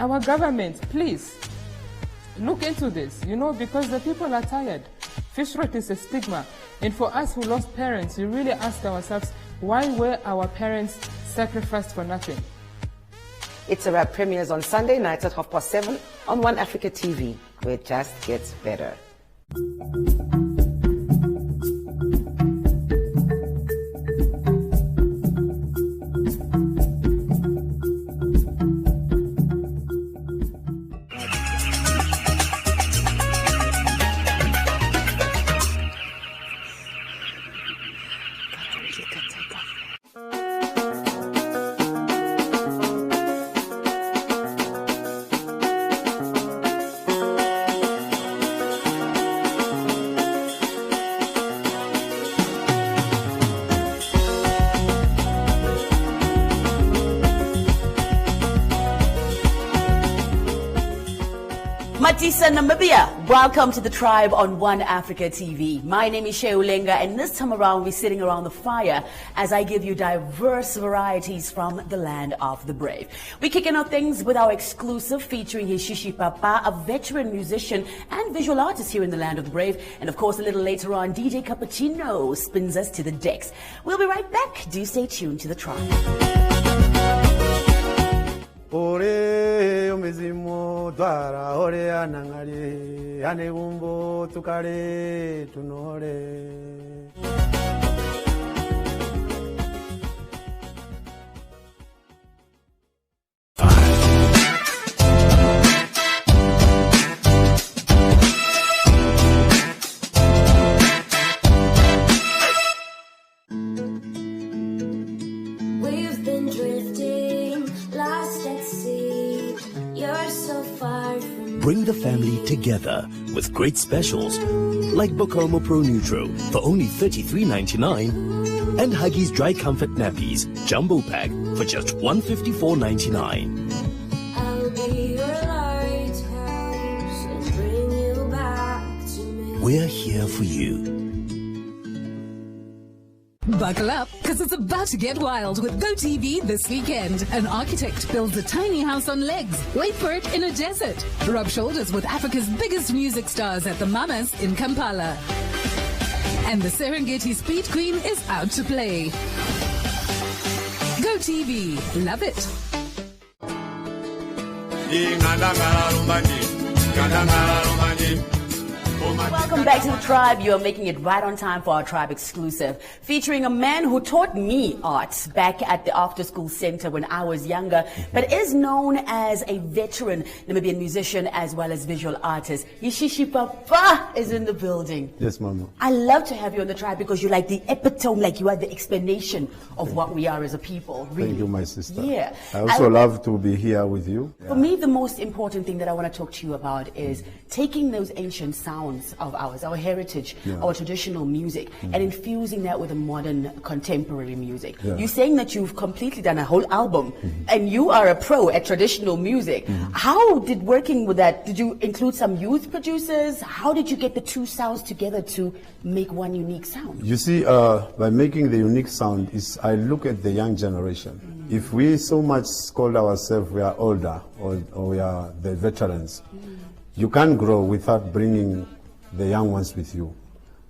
Our government, please, look into this, because the people are tired. Fish rot is a stigma. And for us who lost parents, we really ask ourselves, why were our parents sacrificed for nothing? It's a Wrap premieres on Sunday nights at 7:30 on One Africa TV, where it just gets better. Matisa, Namibia, welcome to the Tribe on One Africa TV. My name is Shea Ulenga, and this time around we're sitting around the fire as I give you diverse varieties from the land of the brave. We're kicking off things with our exclusive featuring Hishishi Papa, a veteran musician and visual artist here in the land of the brave. And of course, a little later on, DJ Cappuccino spins us to the decks. We'll be right back. Do stay tuned to the Tribe. Ore omezimo dwara ore anangari ane umbo tukare tunore. We've been drifting, lost at sea. You're so far from. Bring the family together with great specials like Bokomo Pro Neutro for only $33.99 and Huggies Dry Comfort Nappies Jumbo Pack for just $154.99. I'll be your lighthouse and bring you back to me. We're here for you. Buckle up, because it's about to get wild with GoTV this weekend. An architect builds a tiny house on legs. Wait for it in a desert. Rub shoulders with Africa's biggest music stars at the Mamas in Kampala. And the Serengeti Speed Queen is out to play. GoTV, love it. Welcome back to the Tribe. You are making it right on time for our Tribe exclusive, featuring a man who taught me art back at the After School Center when I was younger, but is known as a veteran Namibian musician as well as visual artist. Hishishi Papa is in the building. Yes, Mama. I love to have you on the Tribe because you're like the epitome, like you are the explanation of what we are as a people. Really. Thank you, my sister. Yeah. I also love to be here with you. For me, the most important thing that I want to talk to you about is taking those ancient sounds of ours, our heritage, our traditional music, and infusing that with a modern contemporary music. You're saying that you've completely done a whole album, and you are a pro at traditional music. How did working with that, did you include some youth producers? How did you get the two sounds together to make one unique sound? You see, by making the unique sound, is I look at the young generation. If we so much call ourselves we are older or we are the veterans, you can't grow without bringing the young ones with you.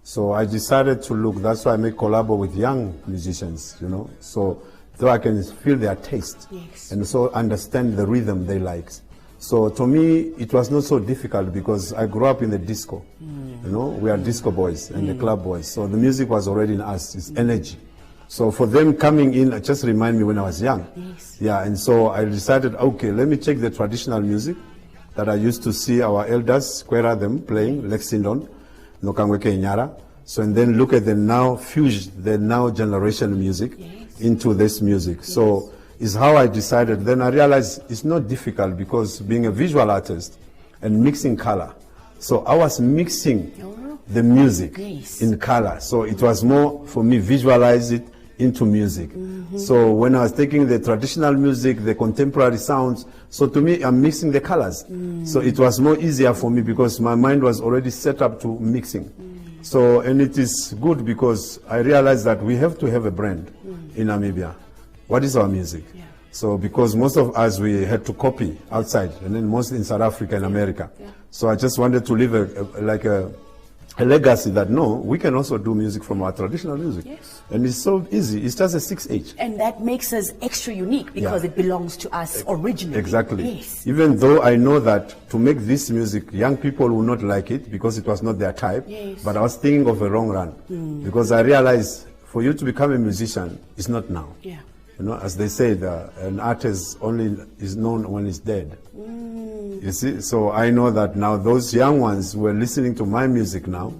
So I decided to look, that's why I make collabo with young musicians, so I can feel their taste and so understand the rhythm they like. So to me, it was not so difficult because I grew up in the disco. We are disco boys and the club boys. So the music was already in us, it's energy. So for them coming in, it just remind me when I was young. Yeah, and so I decided, okay, let me check the traditional music that I used to see our elders, Kwera them playing, Lexington, Nokangweke Inyara. So and then look at the now fuse the now generation music into this music. So is how I decided. Then I realized it's not difficult because being a visual artist and mixing color. So I was mixing the music in color. So it was more for me visualize it into music. So when I was taking the traditional music, the contemporary sounds, so to me, I'm mixing the colors. So it was more easier for me because my mind was already set up to mixing. So, and it is good because I realized that we have to have a brand in Namibia. What is our music? So because most of us, we had to copy outside, and then mostly in South Africa and America. So I just wanted to leave a legacy that no, we can also do music from our traditional music. Yes. And it's so easy. It's just a 6/8. And that makes us extra unique because it belongs to us originally. Exactly. Yes. Even though I know that to make this music, young people will not like it because it was not their type. Yes. But I was thinking of a long run because I realized for you to become a musician, it's not now. Yeah. You know, as they say, an artist only is known when he's dead. You see, so I know that now those young ones who are listening to my music now,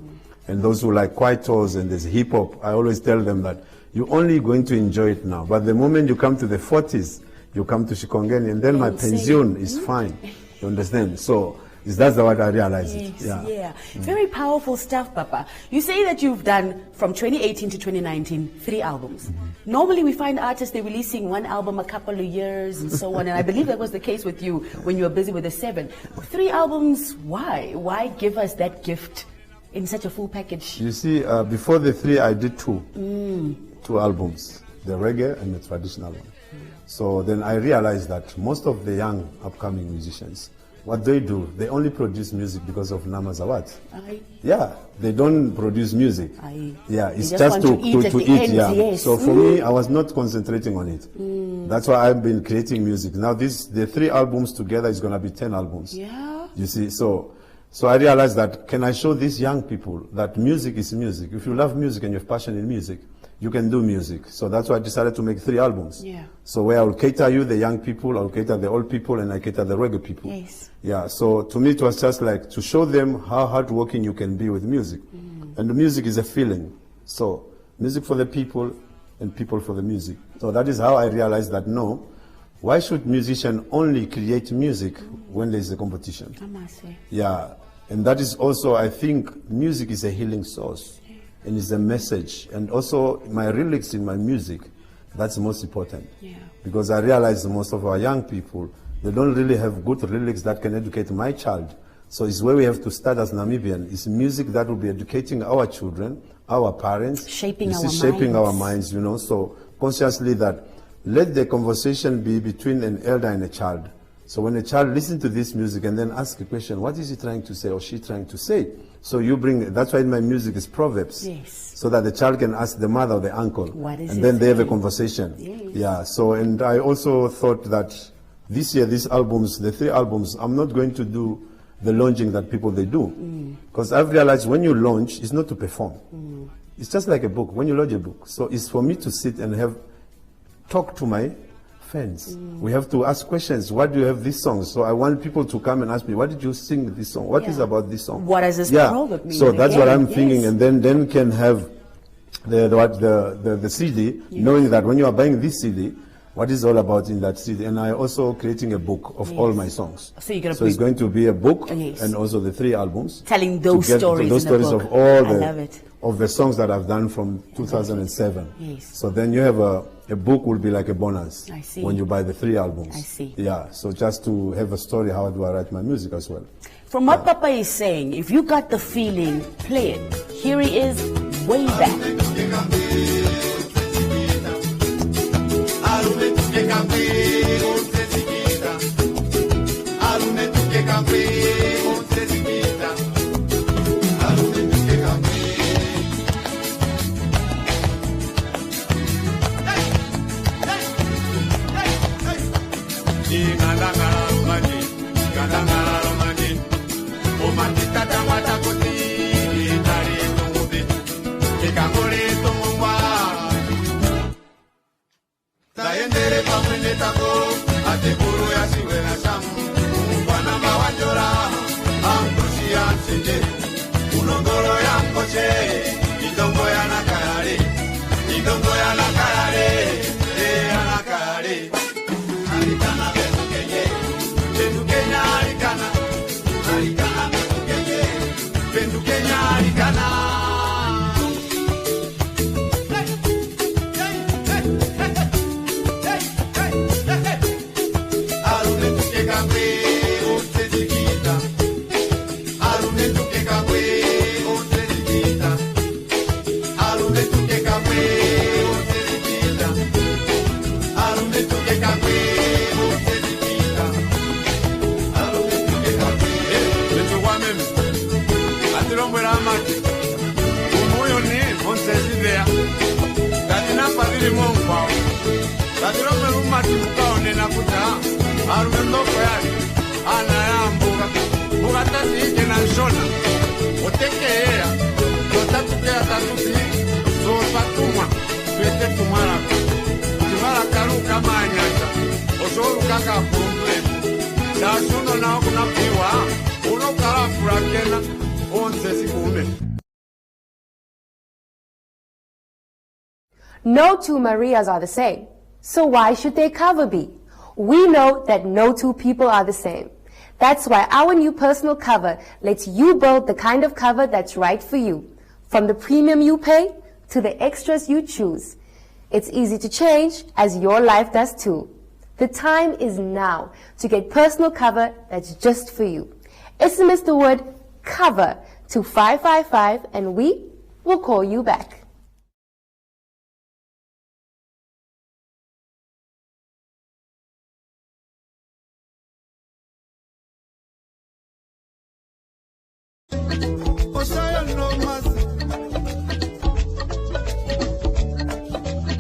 and those who like Kwaito's and there's hip hop, I always tell them that you're only going to enjoy it now. But the moment you come to the 40s, you come to Shikongeni, and then my pension is fine. You understand? So that's what I realized. Yes, Very powerful stuff, Papa. You say that you've done from 2018 to 2019 3 albums. Normally we find artists, they're releasing 1 album a couple of years and so on, and I believe that was the case with you when you were busy with the 7. 3 albums, why? Why give us that gift in such a full package? You see, before the 3, I did 2 albums, the reggae and the traditional one. So then I realized that most of the young upcoming musicians, what they do, they only produce music because of Namas Awards. Yeah, they don't produce music. It's just to eat. Yes. So for me, I was not concentrating on it. That's why I've been creating music. Now the 3 albums together is going to be 10 albums. Yeah. You see, so I realized that can I show these young people that music is music? If you love music and you have passion in music, you can do music. So that's why I decided to make 3 albums. Yeah. So where I will cater you, the young people, I will cater the old people, and I cater the reggae people. Yes. Yeah, so to me it was just like to show them how hardworking you can be with music. And the music is a feeling. So music for the people and people for the music. So that is how I realized that no, why should musician only create music when there is a competition? I must say. Yeah, and that is also, I think, music is a healing source. And it's a message. And also my lyrics in my music, that's most important. Yeah. Because I realize most of our young people, they don't really have good lyrics that can educate my child. So it's where we have to start as Namibian. It's music that will be educating our children, our parents. Shaping our minds, you know. So consciously that let the conversation be between an elder and a child. So when a child listens to this music and then ask a question, what is he trying to say or she trying to say? So you bring, that's why in my music is proverbs. Yes. So that the child can ask the mother or the uncle. What is and it then they have a saying? conversation. Yes. Yeah, so, and I also thought that this year, these albums, the 3 albums, I'm not going to do the launching that people, they do. Because I've realized when you launch, it's not to perform. It's just like a book, when you launch a book. So it's for me to sit and talk to my fans. We have to ask questions. Why do you have this song? So I want people to come and ask me, why did you sing this song? What is about this song? What does this proverb mean? So that's what I'm thinking. Yes. And then can have the CD, knowing that when you are buying this CD, what is all about in that CD. And I also creating a book of all my songs. So you're it's going to be a book Yes. and also the 3 albums. Telling those stories those in the stories book. of all I love it. of the songs that I've done from 2007. Yes. So then you have a book will be like a bonus I see. when you buy the 3 albums. I see. Yeah, so just to have a story, how do I write my music as well. From what Papa is saying, if you got the feeling, play it. Here he is, way back. Kadirome rumati mukaone nakuta arumendoko yake ana yambuga bugatati ije na shona otekea yotatukea tatuti so patumwa twete tumara karuka manyata osoru kaka kumple da suno na kuna piwa uno kala furakena onse sikume. No two Marias are the same, so why should their cover be? We know that no two people are the same. That's why our new personal cover lets you build the kind of cover that's right for you, from the premium you pay to the extras you choose. It's easy to change, as your life does too. The time is now to get personal cover that's just for you. SMS the word COVER to 555 and we will call you back.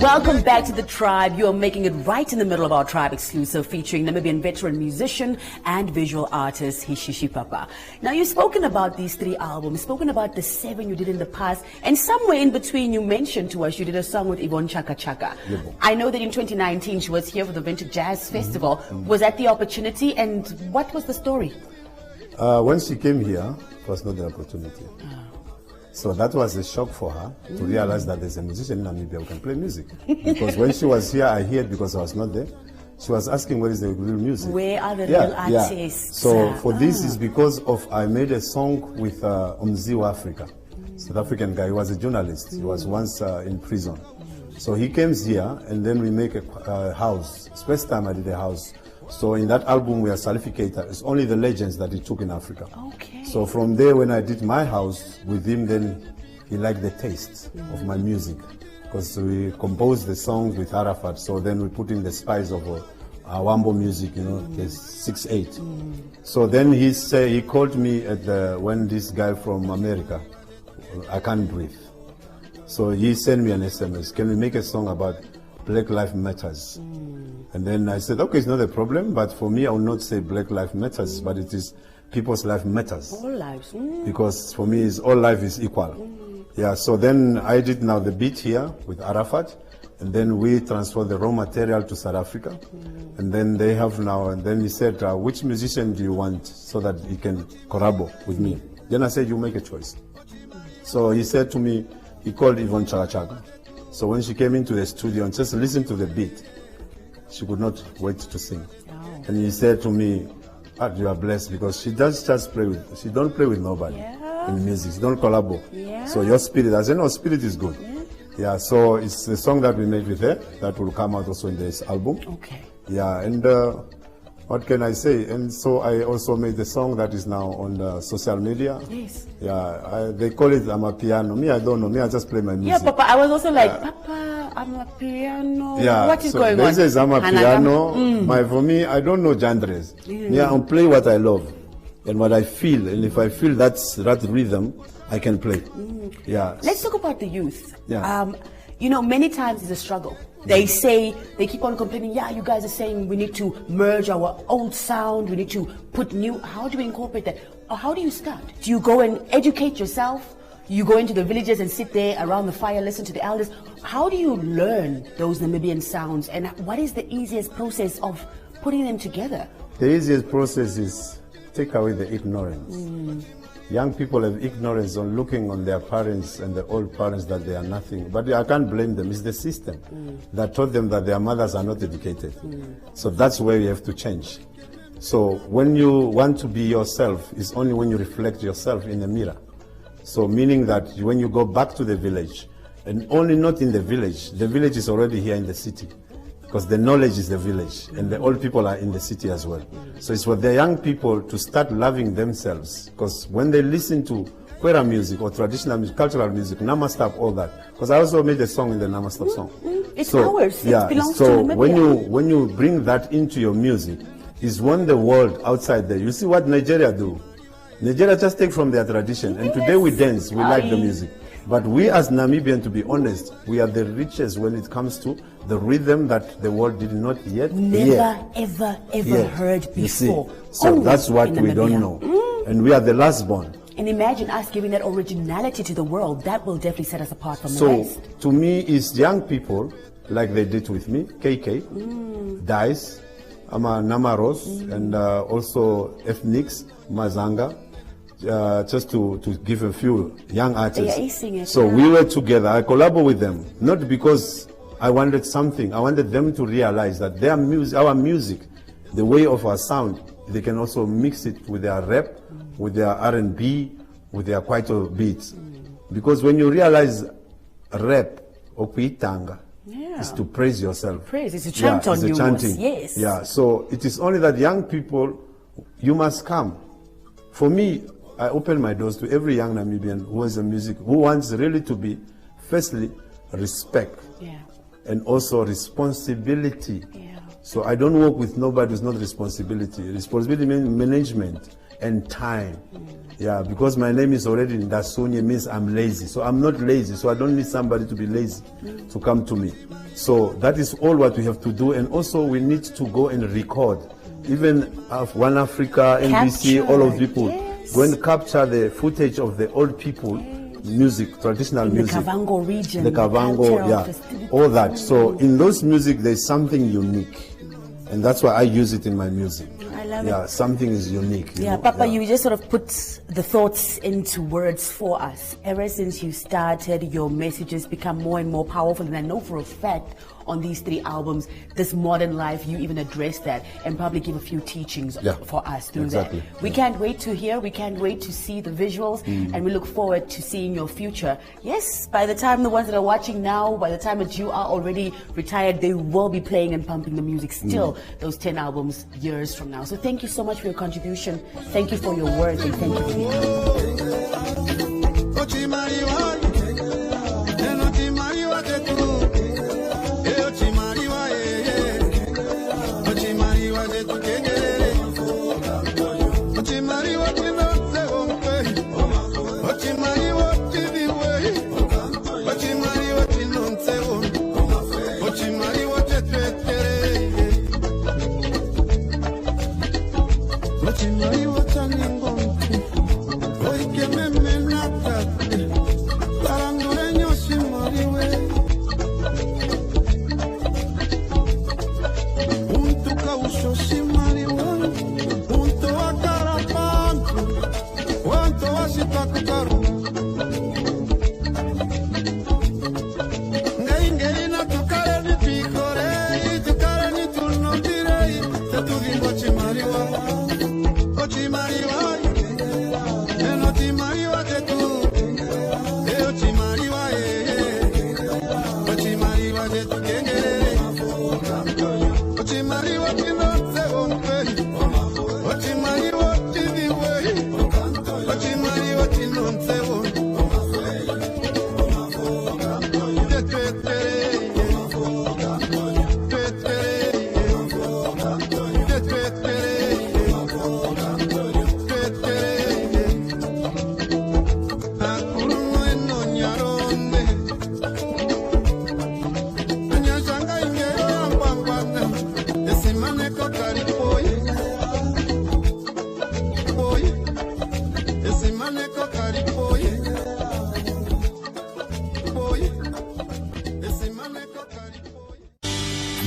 Welcome back to The Tribe. You are making it right in the middle of our Tribe exclusive featuring Namibian veteran musician and visual artist Hishishi Papa. Now, you've spoken about these 3 albums, spoken about the 7 you did in the past, and somewhere in between you mentioned to us you did a song with Yvonne Chaka Chaka. I know that in 2019 she was here for the Winter Jazz Festival. Was that the opportunity, and what was the story? When she came here, it was not the opportunity. So that was a shock for her to realize that there's a musician in Namibia who can play music. Because when she was here, I heard because I was not there. She was asking where is the real music. Where are the real artists? So for this is because of I made a song with Umziwa Africa, South African guy. He was a journalist. He was once in prison. So he came here and then we make a house. It's first time I did a house. So in that album we are Salificator. It's only the legends that he took in Africa. Okay. So from there when I did my house with him, then he liked the taste of my music. Because we composed the songs with Arafat. So then we put in the spice of Wambo music, you know, the 6/8. So then he called me at when this guy from America, I Can't Breathe. So he sent me an SMS. Can we make a song about Black Lives Matters? And then I said, okay, it's not a problem, but for me, I will not say Black Lives Matters, but it is people's life matters. All lives. Because for me, all life is equal. Yeah, so then I did now the beat here with Arafat, and then we transfer the raw material to South Africa. And then they have now, and then he said, which musician do you want so that he can collaborate with me? Then I said, you make a choice. So he said to me, he called Yvonne Chaka Chaka. So when she came into the studio and just listened to the beat, she could not wait to sing. And he said to me, you are blessed because she does just play with, she don't play with nobody in music. She don't collaborate. So your spirit, I said, no, spirit is good. Yeah, so it's the song that we made with her that will come out also in this album. Okay. Yeah, and what can I say? And so I also made the song that is now on social media. Yes. Yeah, they call it Amapiano. Me, I don't know. Me, I just play my music. Yeah, Papa, I was also like, Papa, Amapiano. Yeah, what is so going on? This is Amapiano. For me, I don't know genres. Yeah, I play what I love and what I feel. And if I feel that rhythm, I can play. Yeah. Let's talk about the youth. Yeah. You know, many times it's a struggle. They say, they keep on complaining, yeah, you guys are saying we need to merge our old sound, we need to put new, how do we incorporate that? Or how do you start? Do you go and educate yourself? You go into the villages and sit there around the fire, listen to the elders. How do you learn those Namibian sounds? And what is the easiest process of putting them together? The easiest process is take away the ignorance. Young people have ignorance on looking on their parents and the old parents that they are nothing. But I can't blame them. It's the system that taught them that their mothers are not educated. So that's where you have to change. So when you want to be yourself, it's only when you reflect yourself in the mirror. So meaning that when you go back to the village, and only not in the village is already here in the city. Because the knowledge is the village, and the old people are in the city as well. So it's for the young people to start loving themselves, because when they listen to Kwera music or traditional music, cultural music, Namastap, all that. Because I also made a song in the Namastap song. It's ours. Yeah, it belongs so to Namibia. when you bring that into your music, is when the world outside there. You see what Nigeria do. Nigeria just take from their tradition, and today we dance, we like the music. But we as Namibian, to be honest, we are the richest when it comes to the rhythm that the world did not yet Never, ever heard before. You see, so that's what we don't know. And we are the last born. And imagine us giving that originality to the world. That will definitely set us apart from the So rest. to me, it's young people, like they did with me, KK, Dice, Namaros, and also Ethnics, Mazanga, just to give a few young artists. They're acing it, So yeah. we were together. I collaborated with them, not because I wanted something. I wanted them to realize that their music, our music, the way of our sound, they can also mix it with their rap, with their R&B, with their kwaito beats. Because when you realize rap, okuitanga, is to praise yourself. Praise, it's a chant on it's a you. chanting. Yes. Yeah, so it is only that young people, you must come. For me, I open my doors to every young Namibian who has a music, who wants really to be, firstly, respect. Yeah. And also responsibility. Yeah. So I don't work with nobody who's not responsibility. Responsibility means management and time. Yeah, because my name is already Ndasuni, means I'm lazy. So I'm not lazy, so I don't need somebody to be lazy to come to me. So that is all what we have to do. And also we need to go and record. Even One Africa, NBC, all of people, go and capture the footage of the old people, music, traditional In music. the Kavango region. The Kavango, cultural yeah, festivities. all that. So in those music, there's something unique. And that's why I use it in my music. I love it. Yeah, something is unique. Yeah, Papa, you just sort of put the thoughts into words for us. Ever since you started, your messages become more and more powerful. And I know for a fact on these 3 albums, this modern life, you even address that and probably give a few teachings for us through exactly. that. We can't wait to hear, we can't wait to see the visuals, and we look forward to seeing your future. Yes, by the time the ones that are watching now, by the time that you are already retired, they will be playing and pumping the music still, those 10 albums years from now. So thank you so much for your contribution. Thank you for your words, and thank you for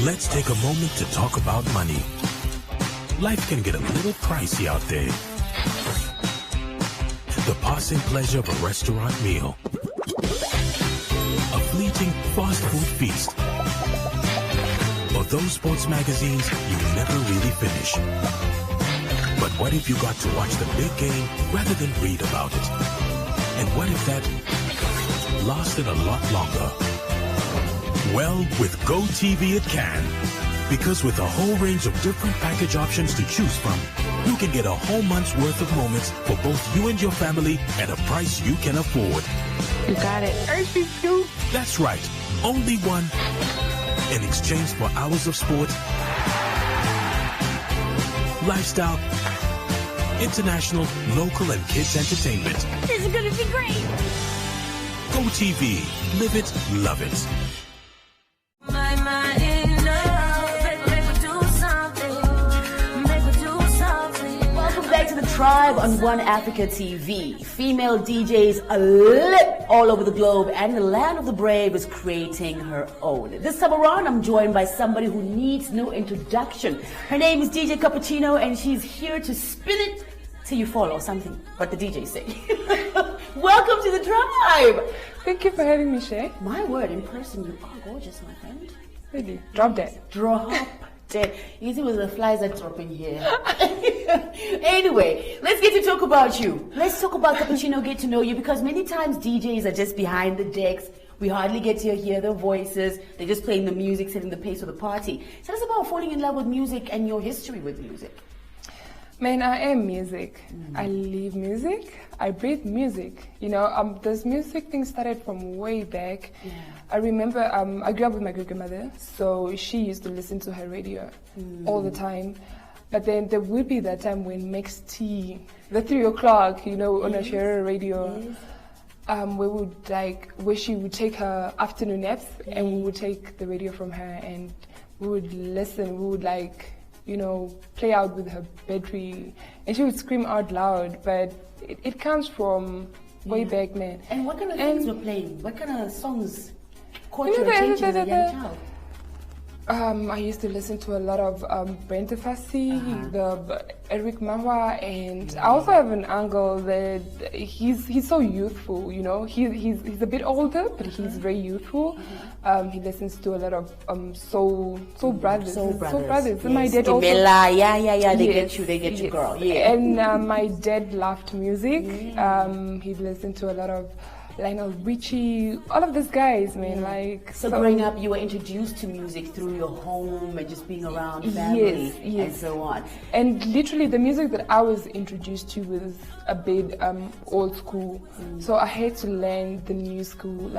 Let's take a moment to talk about money. Life can get a little pricey out there. The passing pleasure of a restaurant meal, a fleeting fast food feast, or those sports magazines you never really finish. But what if you got to watch the big game rather than read about it? And what if that lasted a lot longer? Well, with GoTV it can. Because with a whole range of different package options to choose from, you can get a whole month's worth of moments for both you and your family at a price you can afford. You got it. That's right. Only one. In exchange for hours of sport, lifestyle, international, local, and kids entertainment. This is gonna be great. GoTV. Live it, love it. My Tribe on One Africa TV. Female DJs are lit all over the globe, and the land of the brave is creating her own. This time around, I'm joined by somebody who needs no introduction. Her name is DJ Cappuccino, and she's here to spin it till you fall, or something, what the DJ say. Welcome to the Tribe. Thank you for having me, Shay. My word, in person, you are gorgeous, my friend. Really? Drop dead. Drop dead. You see with the flies that drop in here. Anyway, let's get to talk about you. Let's talk about Cappuccino, get to know you, because many times DJs are just behind the decks. We hardly get to hear their voices. They're just playing the music, setting the pace of the party. Tell us about falling in love with music and your history with music. Man, I am music. I live music. I breathe music. You know, this music thing started from way back. Yeah. I remember I grew up with my great-grandmother, so she used to listen to her radio all the time. But then there would be that time when Max T, the 3 o'clock, you know, on a share radio, where she would take her afternoon naps, and we would take the radio from her, and we would listen. We would play out with her battery, and she would scream out loud. But it comes from way back, man. And what kind of things were playing? What kind of songs caught your attention as a young child? I used to listen to a lot of Brenda Fassie, the Eric Mahwa, and I also have an uncle that he's so youthful, you know. He's a bit older, but he's very youthful. He listens to a lot of Soul Brothers. Soul Brothers. Yes. And my dad also. They get you, girl. Yeah. And my dad loved music. He listened to a lot of Lionel Richie, all of these guys, man. So growing up, you were introduced to music through your home and just being around family and so on. And literally, the music that I was introduced to was a bit old school. So I had to learn the new school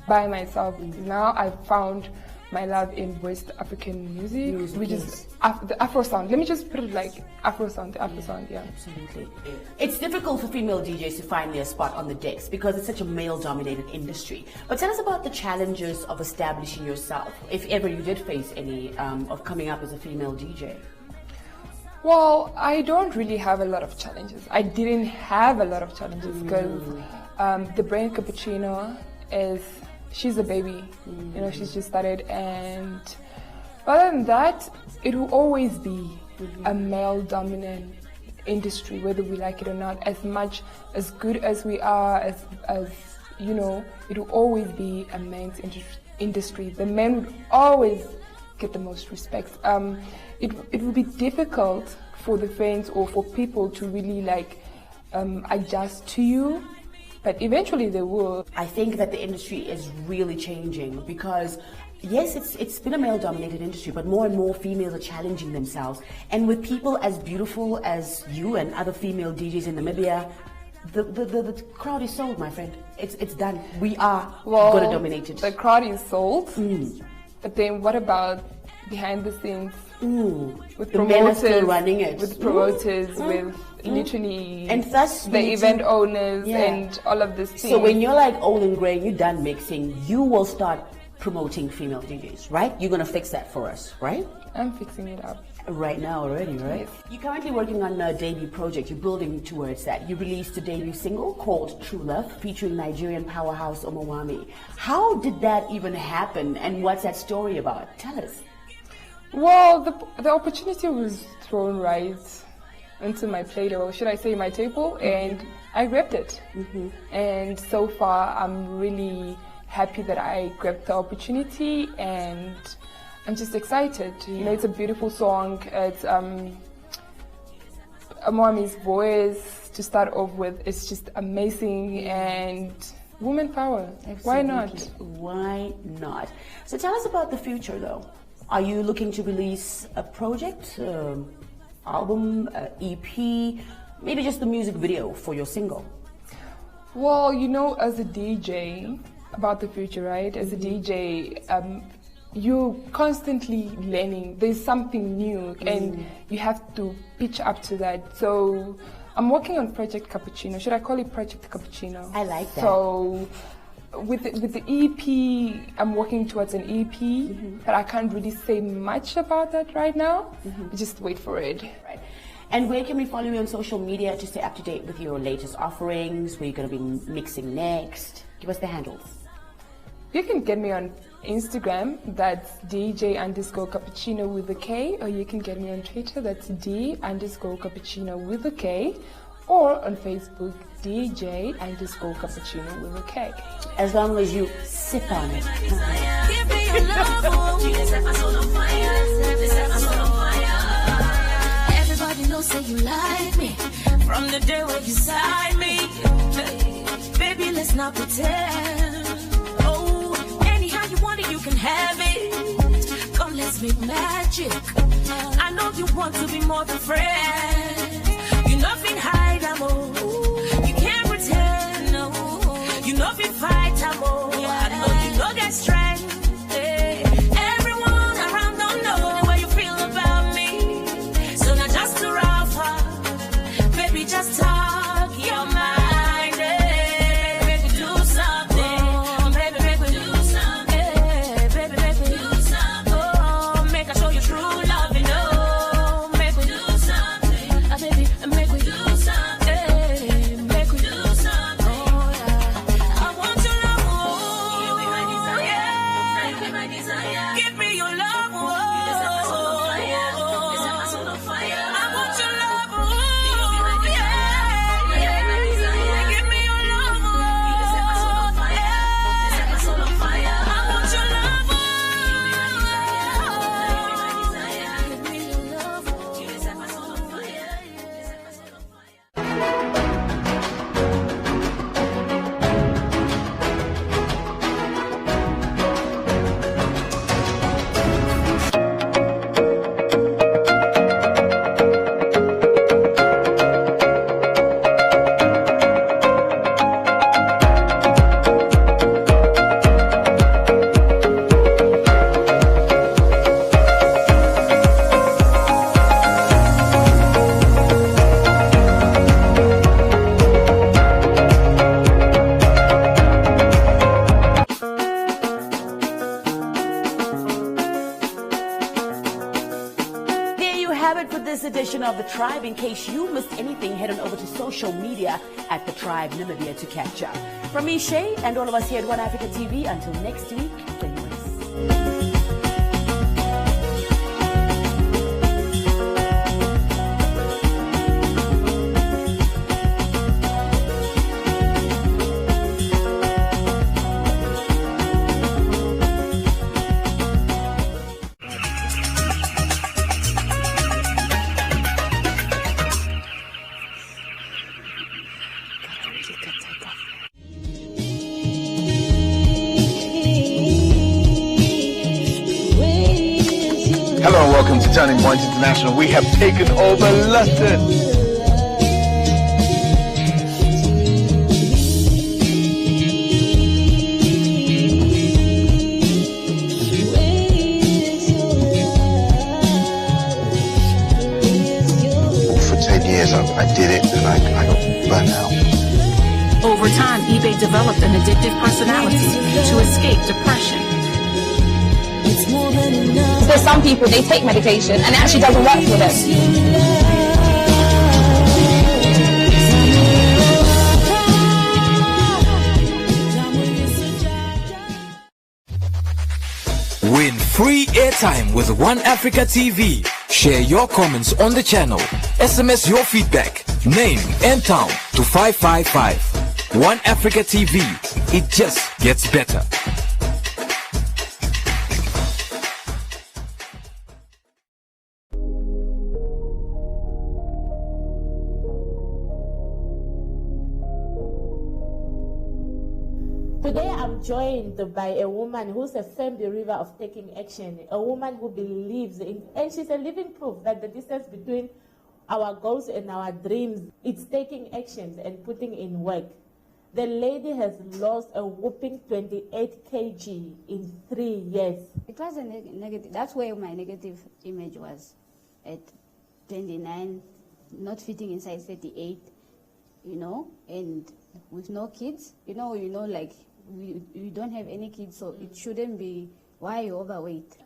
by myself. Now I found my love in West African music, which is the Afro sound. Let me just put it like Afro sound, the Afro sound, yeah. Absolutely. It's difficult for female DJs to find their spot on the decks because it's such a male-dominated industry. But tell us about the challenges of establishing yourself, if ever you did face any of coming up as a female DJ. Well, I don't really have a lot of challenges. I didn't have a lot of challenges because the brand Cappuccino she's a baby, you know, she's just started, and other than that, it will always be a male-dominant industry, whether we like it or not. As much as good as we are, as you know, it will always be a men's industry. The men would always get the most respect. It will be difficult for the fans or for people to really adjust to you. But eventually they will. I think that the industry is really changing because, yes, it's been a male-dominated industry, but more and more females are challenging themselves. And with people as beautiful as you and other female DJs in Namibia, the crowd is sold, my friend. It's done. We are going to dominate it. The crowd is sold. But then what about behind the scenes? With the men are still running it. With promoters, with literally and thus the event owners and all of this thing. So when you're like old and grey, you're done mixing, you will start promoting female DJs, right? You're going to fix that for us, right? I'm fixing it up. Right now already, right? Yes. You're currently working on a debut project. You're building towards that. You released a debut single called True Love featuring Nigerian powerhouse Omowami. How did that even happen and what's that story about? Tell us. Well, the opportunity was thrown right into my plate, or should I say my table, and I grabbed it. And so far, I'm really happy that I grabbed the opportunity, and I'm just excited. You know, it's a beautiful song. It's Omowami's voice to start off with. It's just amazing, and woman power. Absolutely. Why not? Why not? So tell us about the future, though. Are you looking to release a project, album, EP, maybe just the music video for your single? Well, you know, as a DJ, about the future, right? As a DJ, you're constantly learning. There's something new, and you have to pitch up to that. So I'm working on Project Cappuccino. Should I call it Project Cappuccino? I like that. So with the EP, I'm working towards an EP, but I can't really say much about that right now. Just wait for it. Right. And where can we follow you on social media to stay up to date with your latest offerings? Where you're going to be mixing next? Give us the handles. You can get me on Instagram, that's DJ_Cappuccino with a K, or you can get me on Twitter, that's D_Cappuccino with a K, or on Facebook, DJ_Cappuccino with a K. As long as you sip on it. Everybody knows that you like me from the day when you signed me. Baby, let's not pretend. Oh, anyhow you want it, you can have it. Come, let's make magic. I know you want to be more than friends. You nothing hide, amor. You can't pretend, no. You nothing fight, amor. I know you know that strength. Everyone around don't know the way you feel about me. So now just to rough, baby, just talk your mind. Baby, do something. Baby, do something. Baby, do something. Oh, make I show you true love, you know. Make we do something. Baby, make we do something. Make we do something. Oh, yeah. I want your love. Oh, you be my desire. You be my desire. Give me your love. Oh, you set my soul on fire. You set my soul on fire. I want your love. Oh, you be my desire. You be my desire. Give me your love. Oh, you set my soul on fire. You set my soul on fire. I want your love. Oh, you be my desire. Give me your love. You set my soul on fire. You set my soul on fire. There you have it for this edition of The Tribe. In case you missed anything, head on over to social media at The Tribe Namibia to catch up. From me, Shay, and all of us here at One Africa TV, until next week, stay blessed. Hello and welcome to Turning Point International. We have taken over London. For 10 years I did it and I got burnt out. Over time, eBay developed an addictive personality to escape depression. There's some people, they take medication and it actually doesn't work for them. Win free airtime with One Africa TV. Share your comments on the channel. SMS your feedback, name and town to 555. One Africa TV. It just gets better. Today I'm joined by a woman who's a firm believer of taking action, a woman who believes in, and she's a living proof that the distance between our goals and our dreams, it's taking actions and putting in work. The lady has lost a whopping 28 kg in 3 years. It was a negative, that's where my negative image was, at 29, not fitting in size 38, you know, and with no kids, you know, like, we don't have any kids, so it shouldn't be why are you overweight?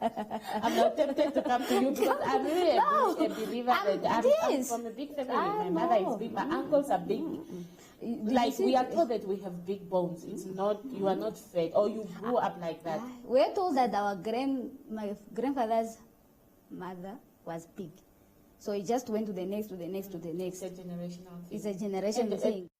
I'm not tempted to come to you because I'm really a believer that I'm from a big family. My mother is big, my uncles are big. Like we are told that we have big bones. It's not, you are not fat or you grew up like that. We're told that my grandfather's mother was big. So it just went to the next, to the next, to the next. It's a generational thing. It's a generation thing.